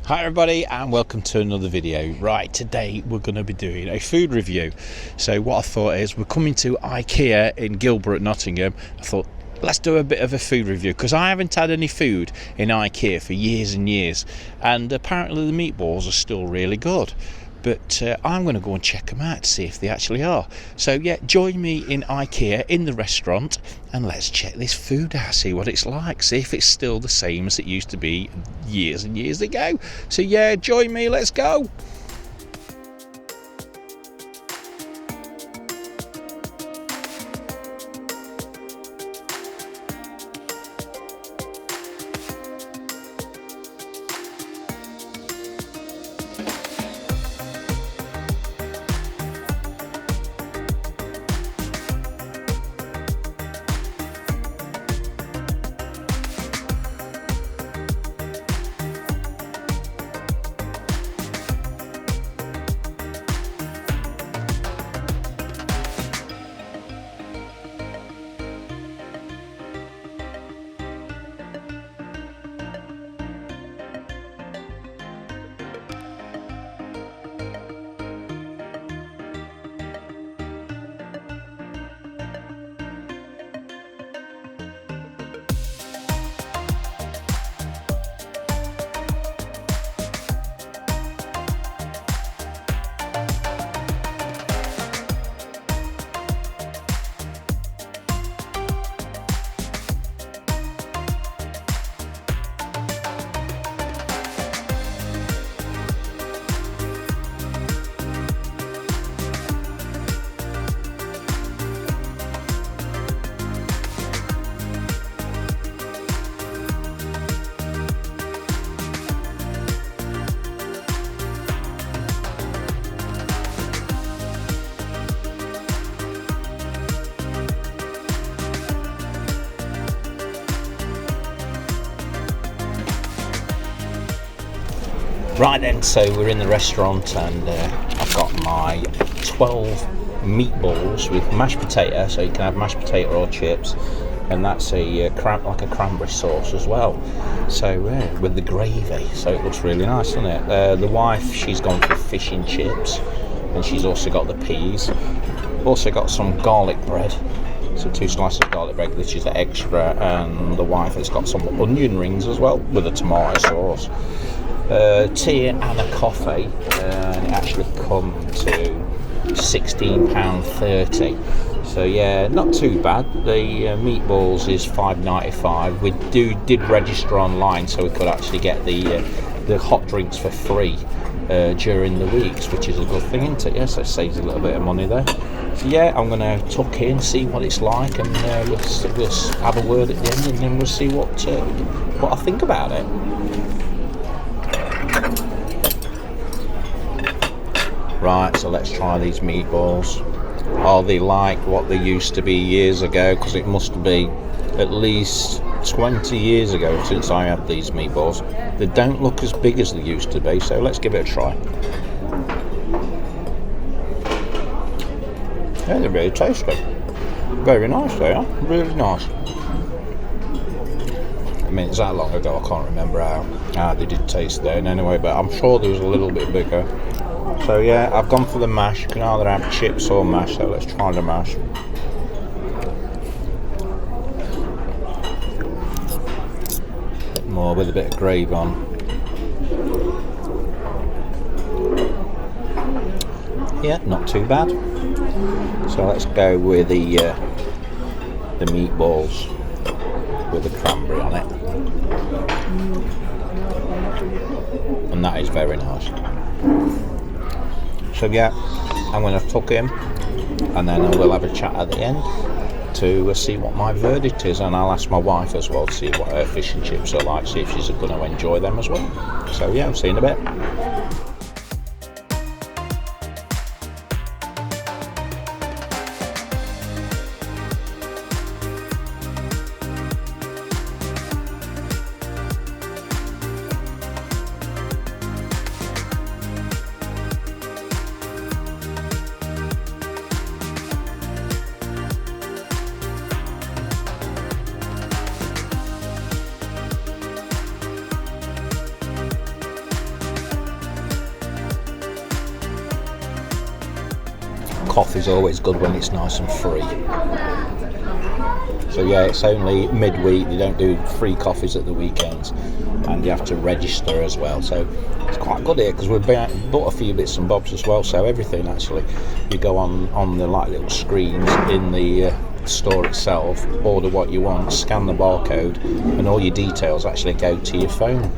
Hi everybody and welcome to another video. Right, today we're going to be doing a food review. So what I thought is, we're coming to IKEA in Giltbrook Nottingham. I thought let's do a bit of a food review because I haven't had any food in IKEA for years and years, and apparently the meatballs are still really good. But I'm going to go and check them out to see if they actually are. So yeah, join me in IKEA in the restaurant and let's check this food out, see what it's like, see if it's still the same as it used to be years and years ago. So yeah, join me, let's go. Right then, so we're in the restaurant and I've got my 12 meatballs with mashed potato, so you can have mashed potato or chips, and that's a like a cranberry sauce as well. So with the gravy, so it looks really nice, doesn't it? The wife, she's gone for fish and chips, and she's also got the peas. Also got some garlic bread, so 2 slices of garlic bread, which is extra, and the wife has got some onion rings as well with a tomato sauce. Tea and a coffee, and it actually come to £16.30. So yeah, not too bad. The meatballs is £5.95. We did register online, so we could actually get the hot drinks for free during the weeks, which is a good thing, isn't it? Yes, it saves a little bit of money there. So yeah, I'm going to tuck in, see what it's like, and we'll have a word at the end, and then we'll see what I think about it. Right, so let's try these meatballs. Are they like what they used to be years ago? Because it must be at least 20 years ago since I had these meatballs. They don't look as big as they used to be, so let's give it a try. Yeah, they're really tasty. Very nice they are, really nice. I mean, it's that long ago, I can't remember how they did taste then anyway, but I'm sure they was a little bit bigger. So yeah, I've gone for the mash. You can either have chips or mash, so let's try the mash. A bit more with a bit of gravy on. Yeah, not too bad. So let's go with the meatballs with the cranberry on it. And that is very nice. So yeah, I'm going to tuck in, and then we'll have a chat at the end to see what my verdict is, and I'll ask my wife as well to see what her fish and chips are like, see if she's going to enjoy them as well. So yeah, I'll see you in a bit. coffee's always good when it's nice and free. So yeah, it's only midweek. They don't do free coffees at the weekends, and you have to register as well. So it's quite good here because we've bought a few bits and bobs as well. So everything actually, you go on the like little screens in the store itself, order what you want, scan the barcode, and all your details actually go to your phone.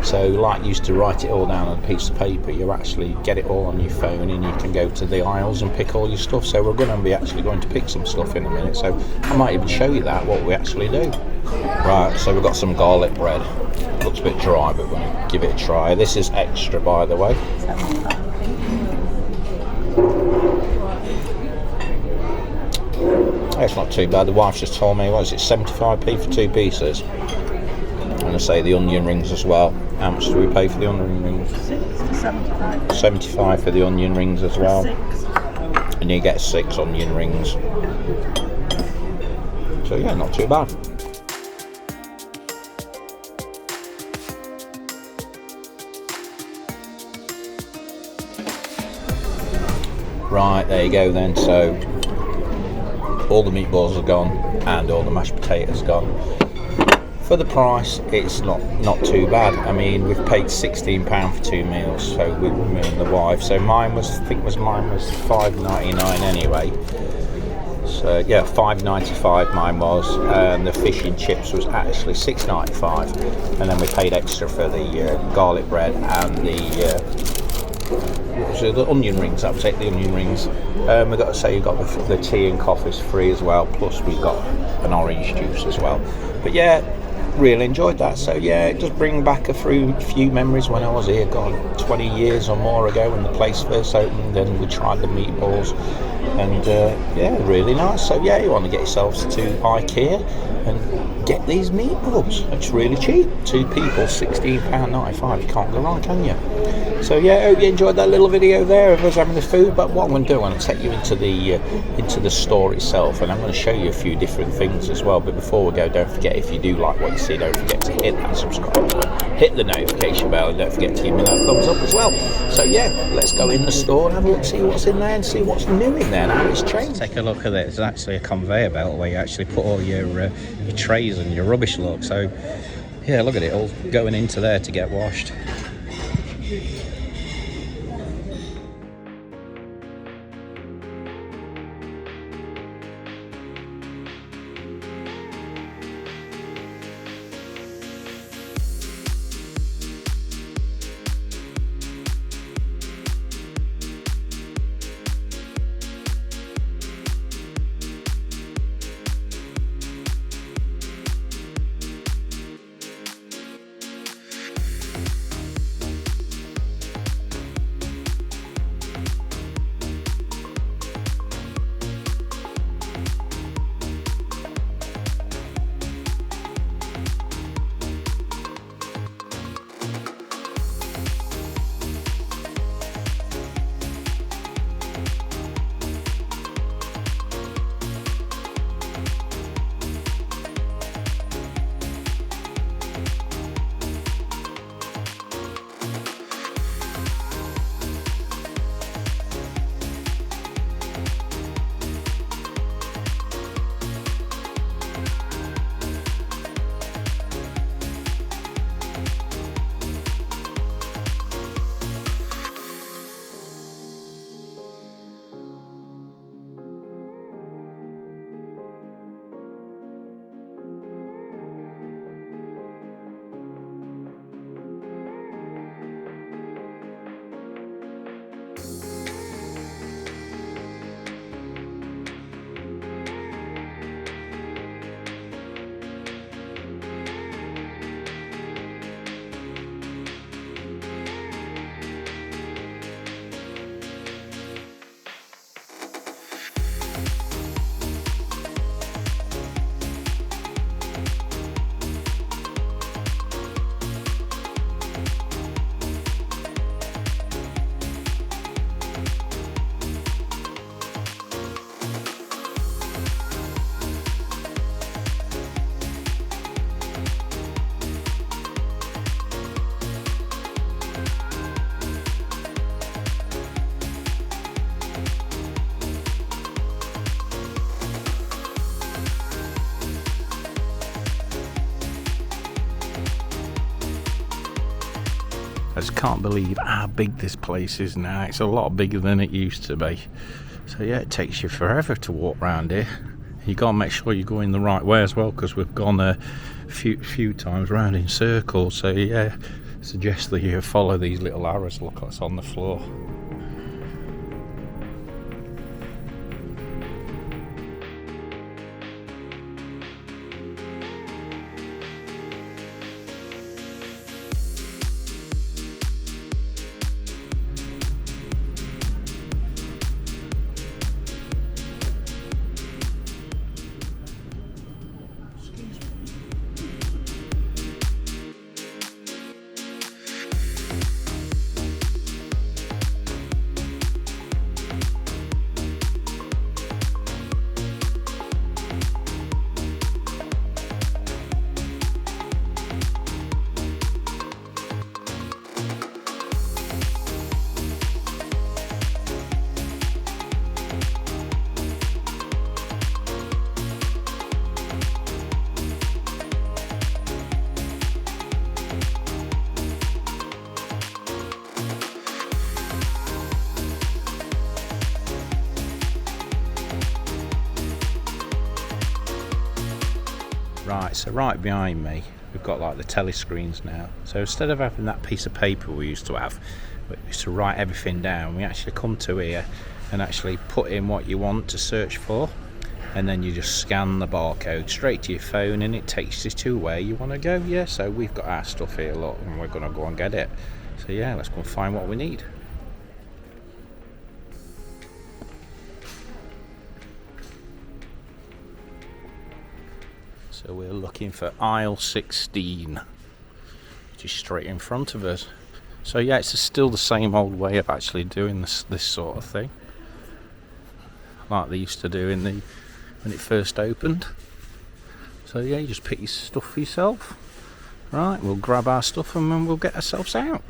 So like you used to write it all down on a piece of paper, you actually get it all on your phone, and you can go to the aisles and pick all your stuff. So we're going to be actually going to pick some stuff in a minute, so I might even show you that, what we actually do. Right, so we've got some garlic bread. Looks a bit dry, but we're going to give it a try. This is extra, by the way. It's not too bad. The wife just told me, what is it, 75p for 2 pieces? I'm going to say the onion rings as well. How much do we pay for the onion rings? 75. 75 for the onion rings as well. 6. And you get 6 onion rings. So yeah, not too bad. Right, there you go then. So all the meatballs are gone and all the mashed potatoes gone. For the price, it's not too bad. I mean, we've paid £16 for 2 meals, so with me and the wife. So mine was £5.99 anyway. So yeah, £5.95 mine was, and the fish and chips was actually £6.95, and then we paid extra for the garlic bread and the onion rings. That was it, the onion rings. We've got to say, you got the tea and coffees free as well, plus we got an orange juice as well. But yeah, really enjoyed that. So yeah, it does bring back a few memories when I was here, God, 20 years or more ago when the place first opened, and we tried the meatballs, and yeah, really nice. So yeah, you want to get yourselves to IKEA and get these meatballs. It's really cheap. 2 people, £16.95. You can't go wrong, can you? So yeah, I hope you enjoyed that little video there of us having the food. But what I'm going to do, I'm going to take you into the store itself, and I'm going to show you a few different things as well. But before we go, don't forget, if you do like what you see, don't forget to hit that subscribe button, hit the notification bell, and don't forget to give me that thumbs up as well. So yeah, let's go in the store and have a look, see what's in there, and see what's new in there and how it's changed. Take a look at this. It's actually a conveyor belt where you actually put all your trays and your rubbish. Look, so yeah, look at it all going into there to get washed. I just can't believe how big this place is now. It's a lot bigger than it used to be. So yeah, it takes you forever to walk around here. You got to make sure you're going the right way as well, because we've gone a few times round in circles. So yeah, suggest that you follow these little arrows. Look what's on the floor. Right, so right behind me we've got like the telescreens now. So instead of having that piece of paper we used to have, we used to write everything down, we actually come to here and actually put in what you want to search for, and then you just scan the barcode straight to your phone and it takes you to where you want to go. Yeah, so we've got our stuff here, look, and we're going to go and get it. So yeah, let's go and find what we need. So we're looking for aisle 16, which is straight in front of us. So yeah, it's still the same old way of actually doing this sort of thing, like they used to do when it first opened. So yeah, you just pick your stuff for yourself. Right, we'll grab our stuff and then we'll get ourselves out.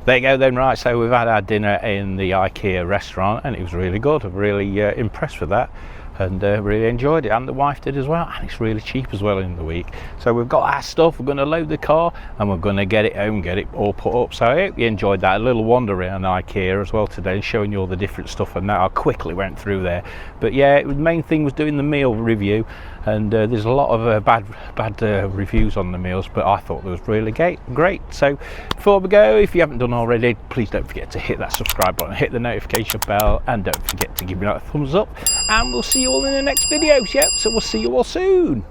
There you go then. Right, so we've had our dinner in the IKEA restaurant and it was really good. I'm really impressed with that, and really enjoyed it, and the wife did as well, and it's really cheap as well in the week. So we've got our stuff, we're going to load the car and we're going to get it home, get it all put up. So I hope you enjoyed that, a little wander around IKEA as well today, showing you all the different stuff and that. I quickly went through there, but yeah, the main thing was doing the meal review, and there's a lot of bad reviews on the meals, but I thought it was really great. So before we go, if you haven't done already, please don't forget to hit that subscribe button, hit the notification bell, and don't forget to give me that thumbs up, and we'll see you all in the next video. Yeah, so we'll see you all soon.